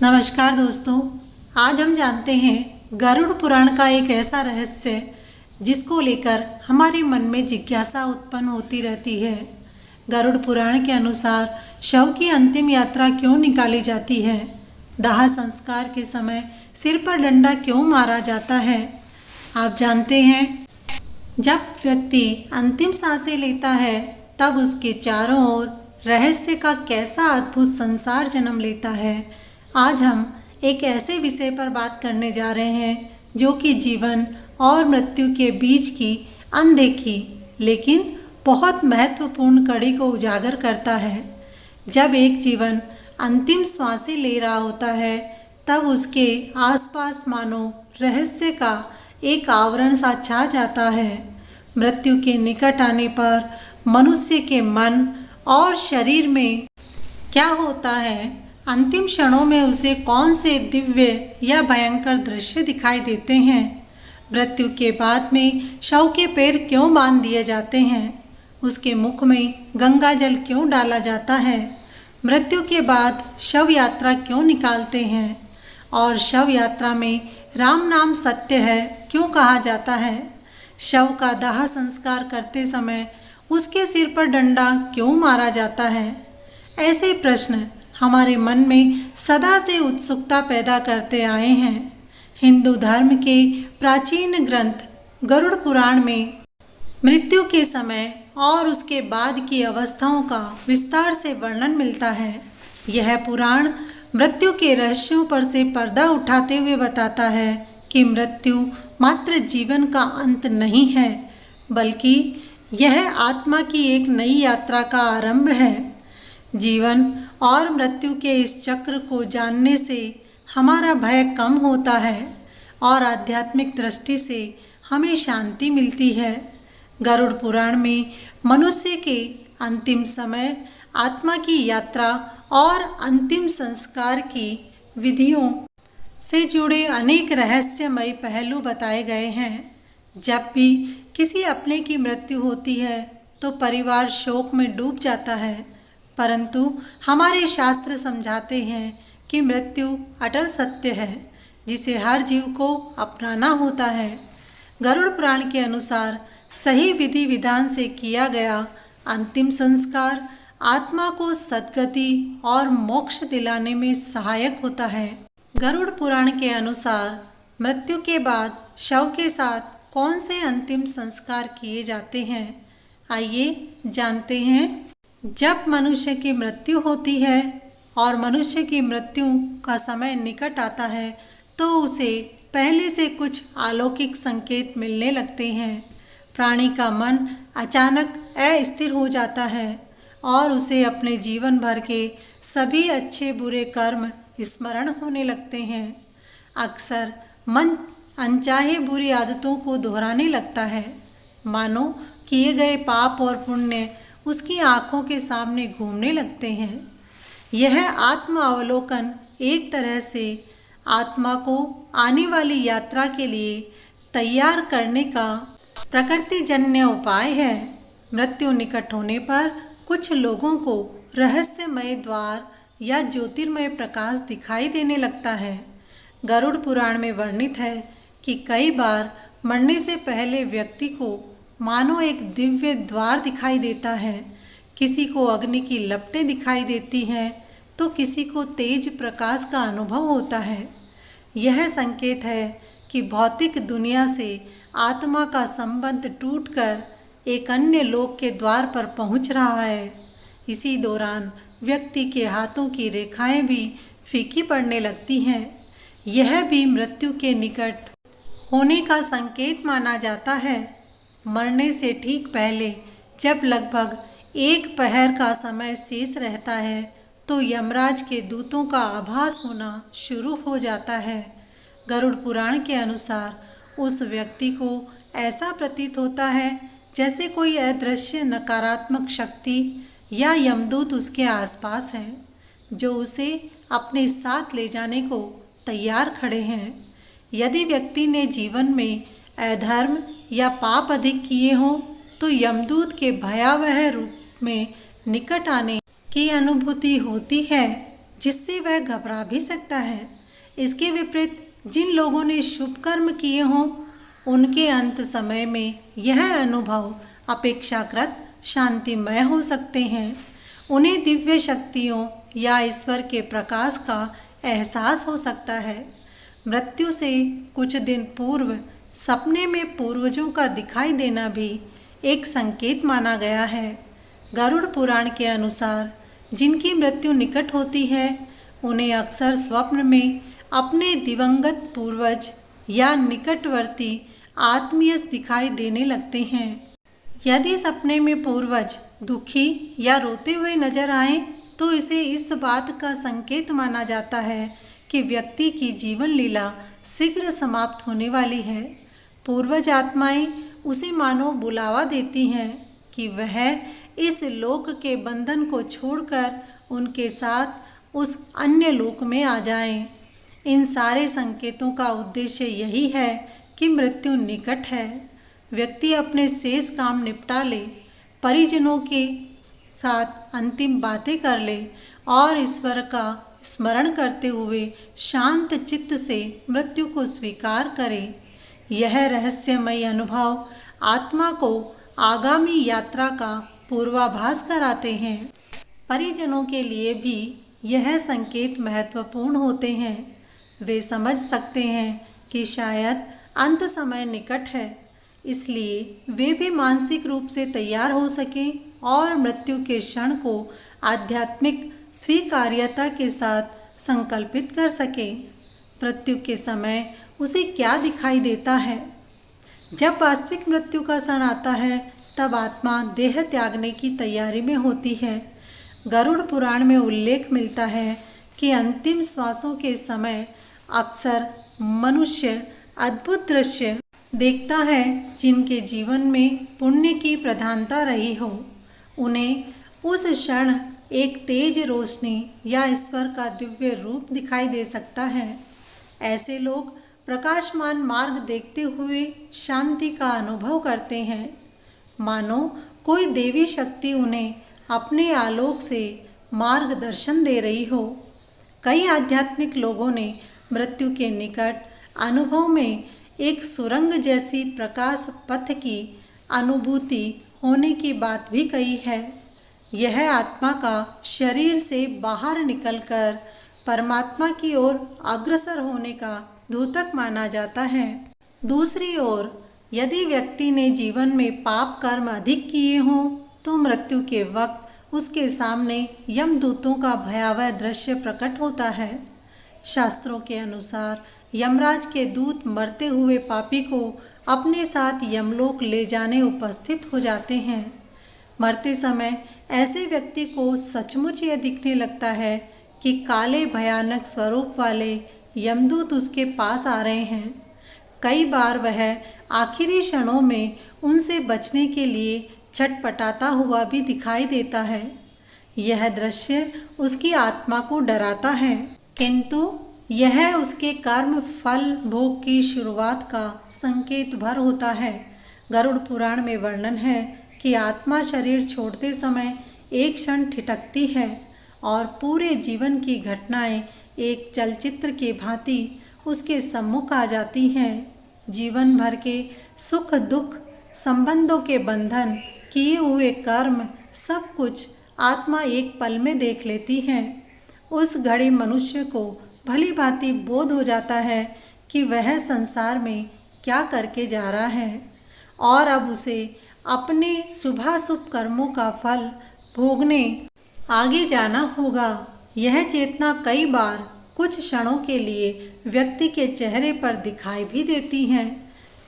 नमस्कार दोस्तों, आज हम जानते हैं गरुड़ पुराण का एक ऐसा रहस्य जिसको लेकर हमारे मन में जिज्ञासा उत्पन्न होती रहती है। गरुड़ पुराण के अनुसार शव की अंतिम यात्रा क्यों निकाली जाती है? दाह संस्कार के समय सिर पर डंडा क्यों मारा जाता है? आप जानते हैं, जब व्यक्ति अंतिम सांसें लेता है तब उसके चारों ओर रहस्य का कैसा अद्भुत संसार जन्म लेता है। आज हम एक ऐसे विषय पर बात करने जा रहे हैं जो कि जीवन और मृत्यु के बीच की अनदेखी लेकिन बहुत महत्वपूर्ण कड़ी को उजागर करता है। जब एक जीवन अंतिम श्वासें ले रहा होता है तब उसके आसपास मानो रहस्य का एक आवरण सा छा जाता है। मृत्यु के निकट आने पर मनुष्य के मन और शरीर में क्या होता है, अंतिम क्षणों में उसे कौन से दिव्य या भयंकर दृश्य दिखाई देते हैं? मृत्यु के बाद में शव के पैर क्यों बांध दिए जाते हैं? उसके मुख में गंगा जल क्यों डाला जाता है? मृत्यु के बाद शव यात्रा क्यों निकालते हैं? और शव यात्रा में राम नाम सत्य है क्यों कहा जाता है? शव का दाह संस्कार करते समय उसके सिर पर डंडा क्यों मारा जाता है? ऐसे प्रश्न हमारे मन में सदा से उत्सुकता पैदा करते आए हैं। हिंदू धर्म के प्राचीन ग्रंथ गरुड़ पुराण में मृत्यु के समय और उसके बाद की अवस्थाओं का विस्तार से वर्णन मिलता है। यह पुराण मृत्यु के रहस्यों पर से पर्दा उठाते हुए बताता है कि मृत्यु मात्र जीवन का अंत नहीं है, बल्कि यह आत्मा की एक नई यात्रा का आरंभ है। जीवन और मृत्यु के इस चक्र को जानने से हमारा भय कम होता है और आध्यात्मिक दृष्टि से हमें शांति मिलती है। गरुड़ पुराण में मनुष्य के अंतिम समय, आत्मा की यात्रा और अंतिम संस्कार की विधियों से जुड़े अनेक रहस्यमय पहलू बताए गए हैं। जब भी किसी अपने की मृत्यु होती है तो परिवार शोक में डूब जाता है, परंतु हमारे शास्त्र समझाते हैं कि मृत्यु अटल सत्य है जिसे हर जीव को अपनाना होता है। गरुड़ पुराण के अनुसार सही विधि विधान से किया गया अंतिम संस्कार आत्मा को सद्गति और मोक्ष दिलाने में सहायक होता है। गरुड़ पुराण के अनुसार मृत्यु के बाद शव के साथ कौन से अंतिम संस्कार किए जाते हैं, आइए जानते हैं। जब मनुष्य की मृत्यु होती है और मनुष्य की मृत्यु का समय निकट आता है तो उसे पहले से कुछ अलौकिक संकेत मिलने लगते हैं। प्राणी का मन अचानक अस्थिर हो जाता है और उसे अपने जीवन भर के सभी अच्छे बुरे कर्म स्मरण होने लगते हैं। अक्सर मन अनचाहे बुरी आदतों को दोहराने लगता है, मानो किए गए पाप और पुण्य उसकी आँखों के सामने घूमने लगते हैं। यह आत्म अवलोकन एक तरह से आत्मा को आने वाली यात्रा के लिए तैयार करने का प्रकृतिजन्य उपाय है। मृत्यु निकट होने पर कुछ लोगों को रहस्यमय द्वार या ज्योतिर्मय प्रकाश दिखाई देने लगता है। गरुड़ पुराण में वर्णित है कि कई बार मरने से पहले व्यक्ति को मानो एक दिव्य द्वार दिखाई देता है। किसी को अग्नि की लपटें दिखाई देती हैं तो किसी को तेज प्रकाश का अनुभव होता है। यह संकेत है कि भौतिक दुनिया से आत्मा का संबंध टूटकर एक अन्य लोक के द्वार पर पहुंच रहा है। इसी दौरान व्यक्ति के हाथों की रेखाएं भी फीकी पड़ने लगती हैं। यह भी मृत्यु के निकट होने का संकेत माना जाता है। मरने से ठीक पहले जब लगभग एक पहर का समय शेष रहता है तो यमराज के दूतों का आभास होना शुरू हो जाता है। गरुड़ पुराण के अनुसार उस व्यक्ति को ऐसा प्रतीत होता है जैसे कोई अदृश्य नकारात्मक शक्ति या यमदूत उसके आसपास है, जो उसे अपने साथ ले जाने को तैयार खड़े हैं। यदि व्यक्ति ने जीवन में अधर्म या पाप अधिक किए हों तो यमदूत के भयावह रूप में निकट आने की अनुभूति होती है। जिससे वह घबरा भी सकता है। इसके विपरीत जिन लोगों ने शुभ कर्म किए हों उनके अंत समय में यह अनुभव अपेक्षाकृत शांतिमय हो सकते हैं। उन्हें दिव्य शक्तियों या ईश्वर के प्रकाश का एहसास हो सकता है। मृत्यु से कुछ दिन पूर्व सपने में पूर्वजों का दिखाई देना भी एक संकेत माना गया है। गरुड़ पुराण के अनुसार जिनकी मृत्यु निकट होती है उन्हें अक्सर स्वप्न में अपने दिवंगत पूर्वज या निकटवर्ती आत्मीय दिखाई देने लगते हैं। यदि सपने में पूर्वज दुखी या रोते हुए नजर आए तो इसे इस बात का संकेत माना जाता है कि व्यक्ति की जीवन लीला शीघ्र समाप्त होने वाली है। पूर्वज आत्माएं उसे मानो बुलावा देती हैं कि वह इस लोक के बंधन को छोड़कर उनके साथ उस अन्य लोक में आ जाएं। इन सारे संकेतों का उद्देश्य यही है कि मृत्यु निकट है। व्यक्ति अपने शेष काम निपटा ले, परिजनों के साथ अंतिम बातें कर ले और ईश्वर का स्मरण करते हुए शांत चित्त से मृत्यु को स्वीकार करे। यह रहस्यमय अनुभव आत्मा को आगामी यात्रा का पूर्वाभास कराते हैं। परिजनों के लिए भी यह संकेत महत्वपूर्ण होते हैं। वे समझ सकते हैं कि शायद अंत समय निकट है, इसलिए वे भी मानसिक रूप से तैयार हो सकें और मृत्यु के क्षण को आध्यात्मिक स्वीकार्यता के साथ संकल्पित कर सकें। मृत्यु के समय उसे क्या दिखाई देता है? जब वास्तविक मृत्यु का क्षण आता है तब आत्मा देह त्यागने की तैयारी में होती है। गरुड़ पुराण में उल्लेख मिलता है कि अंतिम श्वासों के समय अक्सर मनुष्य अद्भुत दृश्य देखता है जिनके जीवन में पुण्य की प्रधानता रही हो। उन्हें उस क्षण एक तेज रोशनी या ईश्वर का दिव्य रूप दिखाई दे सकता है। ऐसे लोग प्रकाशमान मार्ग देखते हुए शांति का अनुभव करते हैं, मानो कोई देवी शक्ति उन्हें अपने आलोक से मार्गदर्शन दे रही हो। कई आध्यात्मिक लोगों ने मृत्यु के निकट अनुभव में एक सुरंग जैसी प्रकाश पथ की अनुभूति होने की बात भी कही है। यह आत्मा का शरीर से बाहर निकलकर परमात्मा की ओर अग्रसर होने का द्योतक माना जाता है। दूसरी ओर यदि व्यक्ति ने जीवन में पाप कर्म अधिक किए हों तो मृत्यु के वक्त उसके सामने यमदूतों का भयावह दृश्य प्रकट होता है। शास्त्रों के अनुसार यमराज के दूत मरते हुए पापी को अपने साथ यमलोक ले जाने उपस्थित हो जाते हैं। मरते समय ऐसे व्यक्ति को सचमुच यह दिखने लगता है कि काले भयानक स्वरूप वाले यमदूत उसके पास आ रहे हैं। कई बार वह आखिरी क्षणों में उनसे बचने के लिए छटपटाता हुआ भी दिखाई देता है। यह दृश्य उसकी आत्मा को डराता है, किंतु यह उसके कर्म फल भोग की शुरुआत का संकेत भर होता है। गरुड़ पुराण में वर्णन है कि आत्मा शरीर छोड़ते समय एक क्षण ठिठकती है और पूरे जीवन की घटनाएं एक चलचित्र के भांति उसके सम्मुख आ जाती हैं। जीवन भर के सुख दुख, संबंधों के बंधन, किए हुए कर्म, सब कुछ आत्मा एक पल में देख लेती है। उस घड़ी मनुष्य को भली भांति बोध हो जाता है कि वह संसार में क्या करके जा रहा है और अब उसे अपने शुभाशुभ कर्मों का फल भोगने आगे जाना होगा। यह चेतना कई बार कुछ क्षणों के लिए व्यक्ति के चेहरे पर दिखाई भी देती हैं,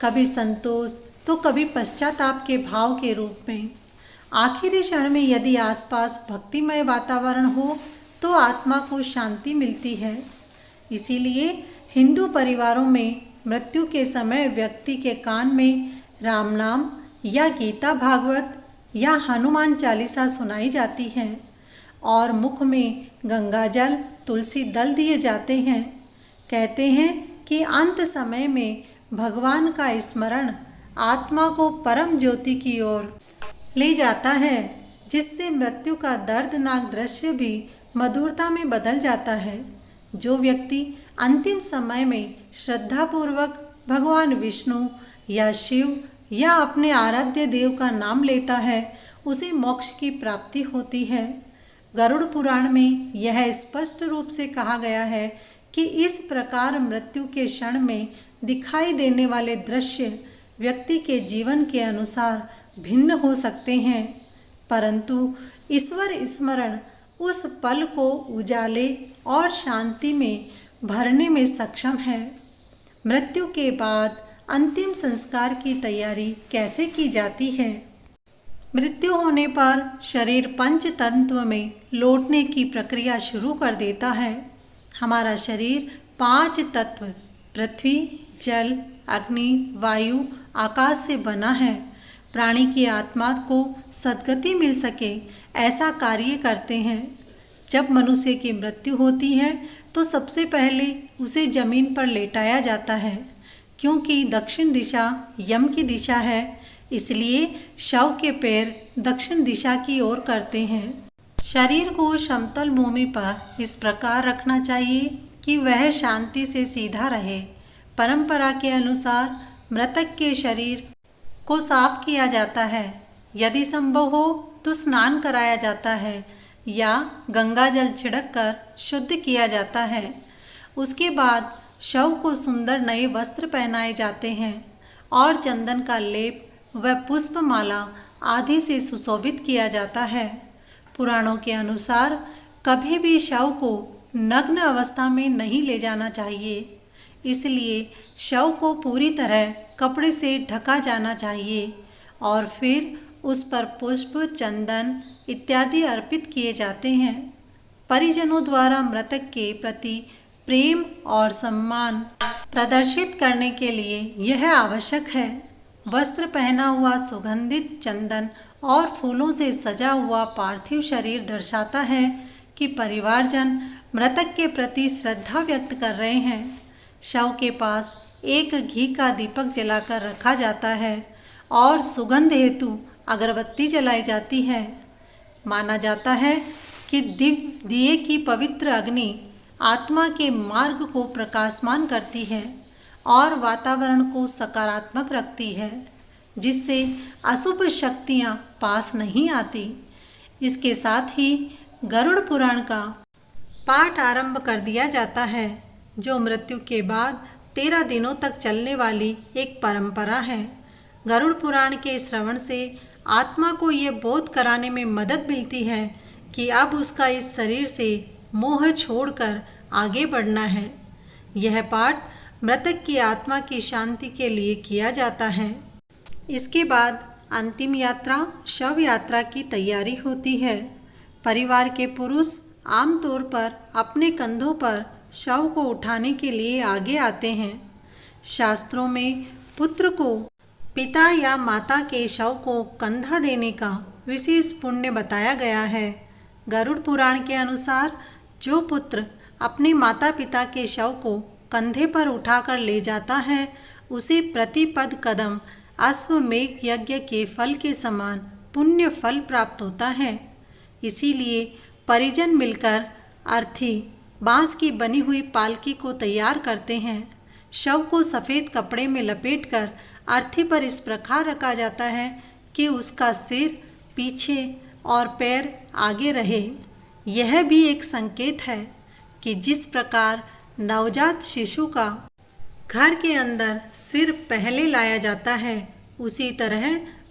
कभी संतोष तो कभी पश्चाताप के भाव के रूप में। आखिरी क्षण में यदि आसपास भक्तिमय वातावरण हो तो आत्मा को शांति मिलती है। इसीलिए हिंदू परिवारों में मृत्यु के समय व्यक्ति के कान में राम नाम या गीता भागवत या हनुमान चालीसा सुनाई जाती है और मुख में गंगा जल तुलसी दल दिए जाते हैं। कहते हैं कि अंत समय में भगवान का स्मरण आत्मा को परम ज्योति की ओर ले जाता है, जिससे मृत्यु का दर्दनाक दृश्य भी मधुरता में बदल जाता है। जो व्यक्ति अंतिम समय में श्रद्धापूर्वक भगवान विष्णु या शिव या अपने आराध्य देव का नाम लेता है, उसे मोक्ष की प्राप्ति होती है। गरुड़ पुराण में यह स्पष्ट रूप से कहा गया है कि इस प्रकार मृत्यु के क्षण में दिखाई देने वाले दृश्य व्यक्ति के जीवन के अनुसार भिन्न हो सकते हैं, परंतु ईश्वर स्मरण उस पल को उजाले और शांति में भरने में सक्षम है। मृत्यु के बाद अंतिम संस्कार की तैयारी कैसे की जाती है? मृत्यु होने पर शरीर पंच तत्व में लौटने की प्रक्रिया शुरू कर देता है। हमारा शरीर 5 तत्व पृथ्वी, जल, अग्नि, वायु, आकाश से बना है। प्राणी की आत्मा को सद्गति मिल सके ऐसा कार्य करते हैं। जब मनुष्य की मृत्यु होती है तो सबसे पहले उसे जमीन पर लेटाया जाता है। क्योंकि दक्षिण दिशा यम की दिशा है, इसलिए शव के पैर दक्षिण दिशा की ओर करते हैं। शरीर को समतल भूमि पर इस प्रकार रखना चाहिए कि वह शांति से सीधा रहे। परंपरा के अनुसार मृतक के शरीर को साफ किया जाता है। यदि संभव हो तो स्नान कराया जाता है या गंगा जल छिड़क कर शुद्ध किया जाता है। उसके बाद शव को सुंदर नए वस्त्र पहनाए जाते हैं और चंदन का लेप व पुष्पमाला आदि से सुशोभित किया जाता है। पुराणों के अनुसार कभी भी शव को नग्न अवस्था में नहीं ले जाना चाहिए, इसलिए शव को पूरी तरह कपड़े से ढका जाना चाहिए और फिर उस पर पुष्प, चंदन इत्यादि अर्पित किए जाते हैं। परिजनों द्वारा मृतक के प्रति प्रेम और सम्मान प्रदर्शित करने के लिए यह आवश्यक है। वस्त्र पहना हुआ सुगंधित चंदन और फूलों से सजा हुआ पार्थिव शरीर दर्शाता है कि परिवारजन मृतक के प्रति श्रद्धा व्यक्त कर रहे हैं। शव के पास एक घी का दीपक जलाकर रखा जाता है और सुगंध हेतु अगरबत्ती जलाई जाती है। माना जाता है कि दिए की पवित्र अग्नि आत्मा के मार्ग को प्रकाशमान करती है और वातावरण को सकारात्मक रखती है, जिससे अशुभ शक्तियाँ पास नहीं आती। इसके साथ ही गरुड़ पुराण का पाठ आरंभ कर दिया जाता है, जो मृत्यु के बाद 13 दिनों तक चलने वाली एक परंपरा है। गरुड़ पुराण के श्रवण से आत्मा को ये बोध कराने में मदद मिलती है कि अब उसका इस शरीर से मोह छोड़कर आगे बढ़ना है। यह पाठ मृतक की आत्मा की शांति के लिए किया जाता है। इसके बाद अंतिम यात्रा शव यात्रा की तैयारी होती है। परिवार के पुरुष आमतौर पर अपने कंधों पर शव को उठाने के लिए आगे आते हैं। शास्त्रों में पुत्र को पिता या माता के शव को कंधा देने का विशेष पुण्य बताया गया है। गरुड़ पुराण के अनुसार जो पुत्र अपने माता पिता के शव को कंधे पर उठाकर ले जाता है, उसे प्रतिपद कदम अश्वमेध यज्ञ के फल के समान पुण्य फल प्राप्त होता है। इसीलिए परिजन मिलकर अर्थी बांस की बनी हुई पालकी को तैयार करते हैं। शव को सफ़ेद कपड़े में लपेटकर अर्थी पर इस प्रकार रखा जाता है कि उसका सिर पीछे और पैर आगे रहे। यह भी एक संकेत है कि जिस प्रकार नवजात शिशु का घर के अंदर सिर पहले लाया जाता है, उसी तरह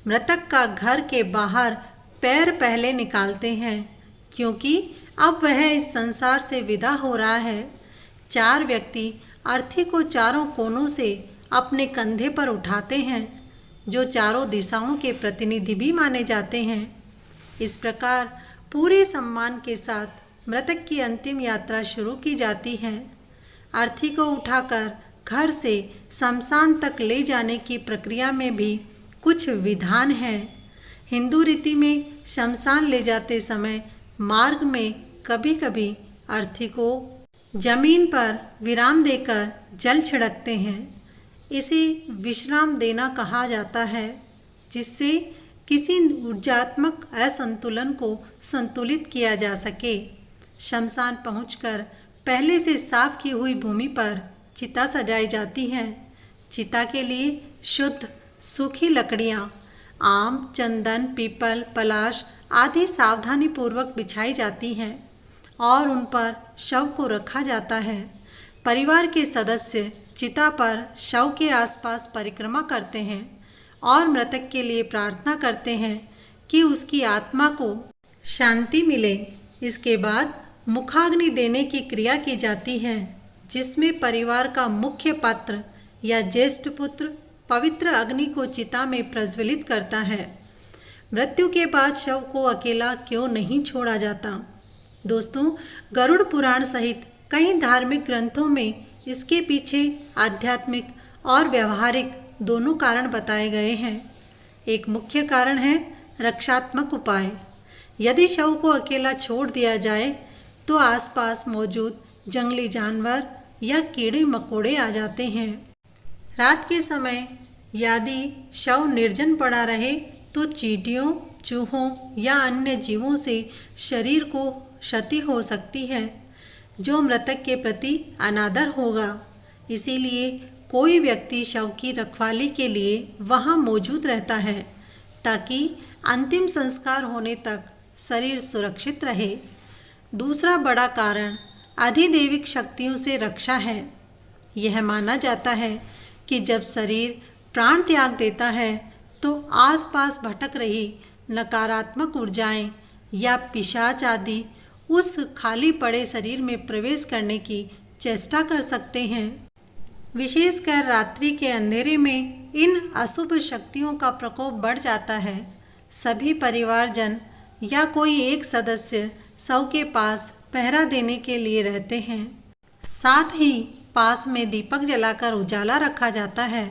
मृतक का घर के बाहर पैर पहले निकालते हैं, क्योंकि अब वह इस संसार से विदा हो रहा है। 4 व्यक्ति अर्थी को चारों कोनों से अपने कंधे पर उठाते हैं, जो चारों दिशाओं के प्रतिनिधि भी माने जाते हैं। इस प्रकार पूरे सम्मान के साथ मृतक की अंतिम यात्रा शुरू की जाती है। अर्थी को उठाकर घर से शमशान तक ले जाने की प्रक्रिया में भी कुछ विधान हैं। हिंदू रीति में शमशान ले जाते समय मार्ग में कभी कभी अर्थी को जमीन पर विराम देकर जल छिड़कते हैं। इसे विश्राम देना कहा जाता है, जिससे किसी ऊर्जात्मक असंतुलन को संतुलित किया जा सके। शमशान पहुंचकर पहले से साफ की हुई भूमि पर चिता सजाई जाती है। चिता के लिए शुद्ध सूखी लकड़ियाँ आम, चंदन, पीपल, पलाश आदि सावधानी पूर्वक बिछाई जाती हैं और उन पर शव को रखा जाता है। परिवार के सदस्य चिता पर शव के आसपास परिक्रमा करते हैं और मृतक के लिए प्रार्थना करते हैं कि उसकी आत्मा को शांति मिले। इसके बाद मुखाग्नि देने की क्रिया की जाती है, जिसमें परिवार का मुख्य पात्र या ज्येष्ठ पुत्र पवित्र अग्नि को चिता में प्रज्वलित करता है। मृत्यु के बाद शव को अकेला क्यों नहीं छोड़ा जाता? दोस्तों, गरुड़ पुराण सहित कई धार्मिक ग्रंथों में इसके पीछे आध्यात्मिक और व्यवहारिक दोनों कारण बताए गए हैं। एक मुख्य कारण है रक्षात्मक उपाय। यदि शव को अकेला छोड़ दिया जाए तो आसपास मौजूद जंगली जानवर या कीड़े मकोड़े आ जाते हैं। रात के समय यदि शव निर्जन पड़ा रहे तो चींटियों, चूहों या अन्य जीवों से शरीर को क्षति हो सकती है, जो मृतक के प्रति अनादर होगा। इसीलिए कोई व्यक्ति शव की रखवाली के लिए वहां मौजूद रहता है ताकि अंतिम संस्कार होने तक शरीर सुरक्षित रहे। दूसरा बड़ा कारण अधिदैविक शक्तियों से रक्षा है। यह माना जाता है कि जब शरीर प्राण त्याग देता है तो आसपास भटक रही नकारात्मक ऊर्जाएं या पिशाच आदि उस खाली पड़े शरीर में प्रवेश करने की चेष्टा कर सकते हैं। विशेषकर रात्रि के अंधेरे में इन अशुभ शक्तियों का प्रकोप बढ़ जाता है। सभी परिवारजन या कोई एक सदस्य शव के पास पहरा देने के लिए रहते हैं। साथ ही पास में दीपक जलाकर उजाला रखा जाता है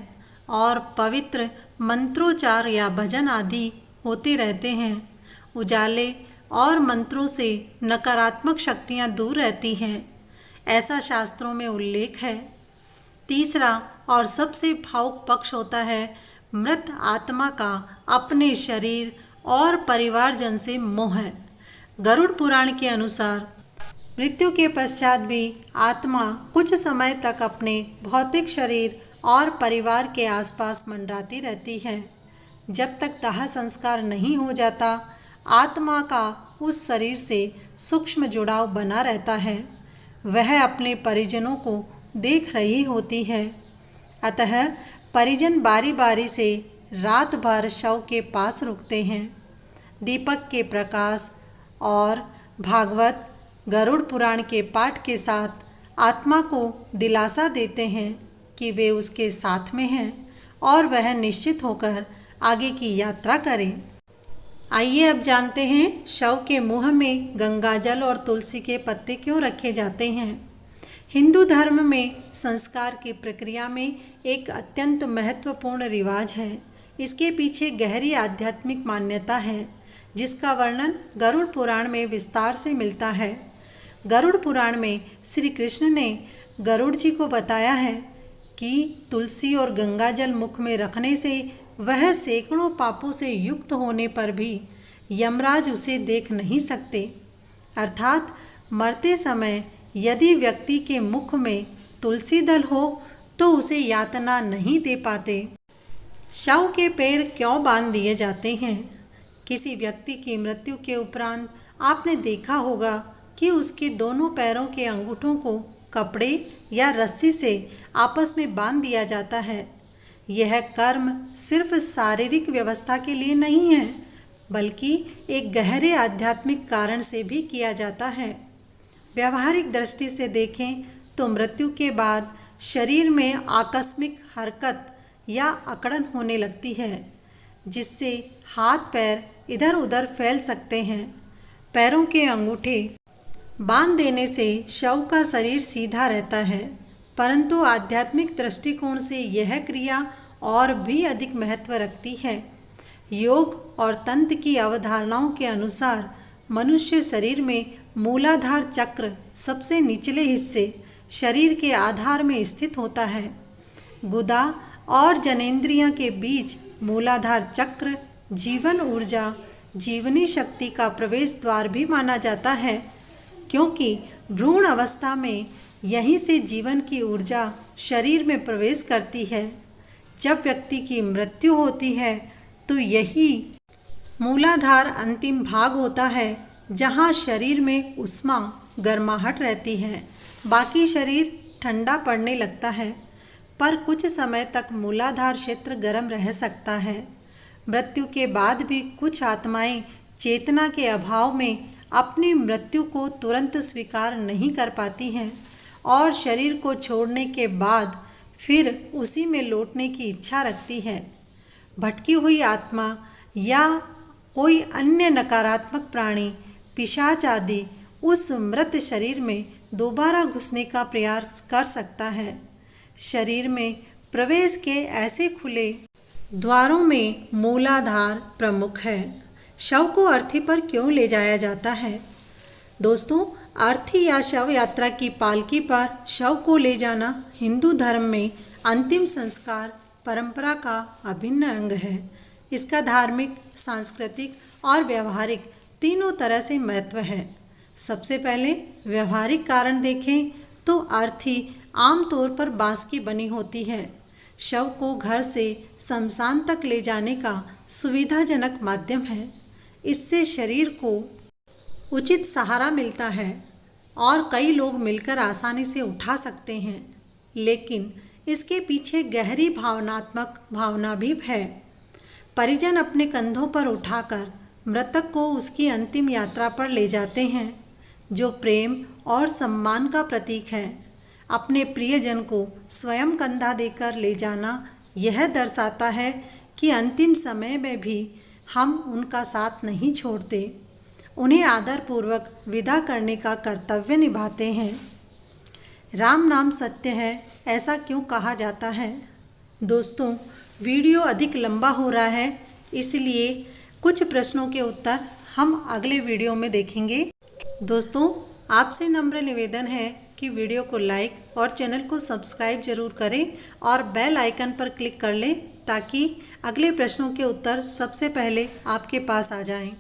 और पवित्र मंत्रोच्चार या भजन आदि होते रहते हैं। उजाले और मंत्रों से नकारात्मक शक्तियां दूर रहती हैं, ऐसा शास्त्रों में उल्लेख है। तीसरा और सबसे भावुक पक्ष होता है मृत आत्मा का अपने शरीर और परिवारजन से मोह। गरुड़ पुराण के अनुसार मृत्यु के पश्चात भी आत्मा कुछ समय तक अपने भौतिक शरीर और परिवार के आसपास मंडराती रहती है। जब तक दाह संस्कार नहीं हो जाता, आत्मा का उस शरीर से सूक्ष्म जुड़ाव बना रहता है। वह अपने परिजनों को देख रही होती है। अतः परिजन बारी बारी से रात भर शव के पास रुकते हैं। दीपक के प्रकाश और भागवत गरुड़ पुराण के पाठ के साथ आत्मा को दिलासा देते हैं कि वे उसके साथ में हैं और वह निश्चित होकर आगे की यात्रा करें। आइए अब जानते हैं शव के मुंह में गंगाजल और तुलसी के पत्ते क्यों रखे जाते हैं। हिंदू धर्म में संस्कार की प्रक्रिया में एक अत्यंत महत्वपूर्ण रिवाज है। इसके पीछे गहरी आध्यात्मिक मान्यता है, जिसका वर्णन गरुड़ पुराण में विस्तार से मिलता है। गरुड़ पुराण में श्री कृष्ण ने गरुड़ जी को बताया है कि तुलसी और गंगाजल मुख में रखने से वह सैकड़ों पापों से युक्त होने पर भी यमराज उसे देख नहीं सकते। अर्थात मरते समय यदि व्यक्ति के मुख में तुलसी दल हो तो उसे यातना नहीं दे पाते। शव के पैर क्यों बांध दिए जाते हैं? किसी व्यक्ति की मृत्यु के उपरांत आपने देखा होगा कि उसके दोनों पैरों के अंगूठों को कपड़े या रस्सी से आपस में बांध दिया जाता है। यह कर्म सिर्फ शारीरिक व्यवस्था के लिए नहीं है, बल्कि एक गहरे आध्यात्मिक कारण से भी किया जाता है। व्यावहारिक दृष्टि से देखें तो मृत्यु के बाद शरीर में आकस्मिक हरकत या अकड़न होने लगती है, जिससे हाथ पैर इधर उधर फैल सकते हैं। पैरों के अंगूठे बांध देने से शव का शरीर सीधा रहता है, परंतु आध्यात्मिक दृष्टिकोण से यह क्रिया और भी अधिक महत्व रखती है। योग और तंत्र की अवधारणाओं के अनुसार मनुष्य शरीर में मूलाधार चक्र सबसे निचले हिस्से शरीर के आधार में स्थित होता है। गुदा और जनेंद्रियां के बीच मूलाधार चक्र जीवन ऊर्जा, जीवनी शक्ति का प्रवेश द्वार भी माना जाता है। क्योंकि भ्रूण अवस्था में यहीं से जीवन की ऊर्जा शरीर में प्रवेश करती है। जब व्यक्ति की मृत्यु होती है तो यही मूलाधार अंतिम भाग होता है जहाँ शरीर में ऊष्मा गर्माहट रहती है, बाकी शरीर ठंडा पड़ने लगता है, पर कुछ समय तक मूलाधार क्षेत्र गर्म रह सकता है। मृत्यु के बाद भी कुछ आत्माएं चेतना के अभाव में अपनी मृत्यु को तुरंत स्वीकार नहीं कर पाती हैं और शरीर को छोड़ने के बाद फिर उसी में लौटने की इच्छा रखती है। भटकी हुई आत्मा या कोई अन्य नकारात्मक प्राणी, पिशाच आदि उस मृत शरीर में दोबारा घुसने का प्रयास कर सकता है। शरीर में प्रवेश के ऐसे खुले द्वारों में मूलाधार प्रमुख है। शव को अर्थी पर क्यों ले जाया जाता है? दोस्तों, अर्थी या शव यात्रा की पालकी पर शव को ले जाना हिंदू धर्म में अंतिम संस्कार परंपरा का अभिन्न अंग है। इसका धार्मिक, सांस्कृतिक और व्यवहारिक तीनों तरह से महत्व है। सबसे पहले व्यवहारिक कारण देखें तो अर्थी आमतौर पर बांस की बनी होती है। शव को घर से शमशान तक ले जाने का सुविधाजनक माध्यम है। इससे शरीर को उचित सहारा मिलता है और कई लोग मिलकर आसानी से उठा सकते हैं, लेकिन इसके पीछे गहरी भावनात्मक भावना भी है। परिजन अपने कंधों पर उठाकर मृतक को उसकी अंतिम यात्रा पर ले जाते हैं, जो प्रेम और सम्मान का प्रतीक है। अपने प्रियजन को स्वयं कंधा देकर ले जाना यह दर्शाता है कि अंतिम समय में भी हम उनका साथ नहीं छोड़ते, उन्हें आदरपूर्वक विदा करने का कर्तव्य निभाते हैं। राम नाम सत्य है, ऐसा क्यों कहा जाता है? दोस्तों, वीडियो अधिक लंबा हो रहा है, इसलिए कुछ प्रश्नों के उत्तर हम अगले वीडियो में देखेंगे। दोस्तों, आपसे नम्र निवेदन है कि वीडियो को लाइक और चैनल को सब्सक्राइब जरूर करें और बेल आइकन पर क्लिक कर लें ताकि अगले प्रश्नों के उत्तर सबसे पहले आपके पास आ जाएं।